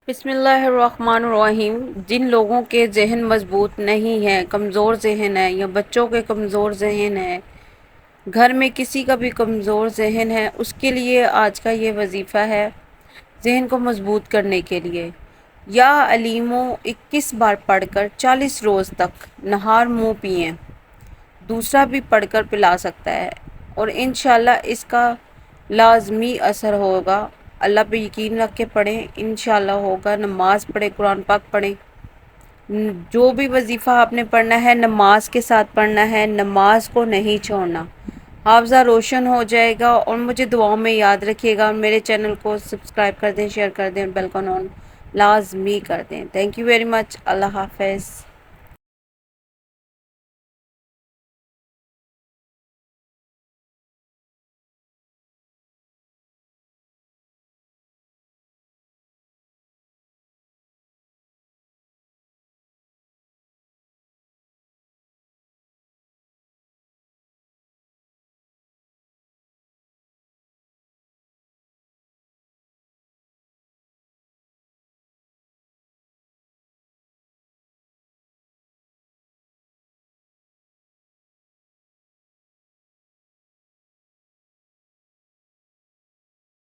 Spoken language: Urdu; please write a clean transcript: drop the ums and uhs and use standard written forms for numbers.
بسم اللہ الرحمن الرحیم۔ جن لوگوں کے ذہن مضبوط نہیں ہیں، کمزور ذہن ہے، یا بچوں کے کمزور ذہن ہے، گھر میں کسی کا بھی کمزور ذہن ہے، اس کے لیے آج کا یہ وظیفہ ہے ذہن کو مضبوط کرنے کے لیے۔ یا علیموں 21 بار پڑھ کر 40 روز تک نہار منہ پئیں۔ دوسرا بھی پڑھ کر پلا سکتا ہے اور انشاءاللہ اس کا لازمی اثر ہوگا۔ اللہ پہ یقین رکھ کے پڑھیں، انشاءاللہ ہوگا۔ نماز پڑھیں، قرآن پاک پڑھیں۔ جو بھی وظیفہ آپ نے پڑھنا ہے نماز کے ساتھ پڑھنا ہے، نماز کو نہیں چھوڑنا۔ حافظہ روشن ہو جائے گا۔ اور مجھے دعاؤں میں یاد رکھیے گا۔ میرے چینل کو سبسکرائب کر دیں، شیئر کر دیں، بیل کو آن لازمی کر دیں۔ Thank you very much. اللہ حافظ۔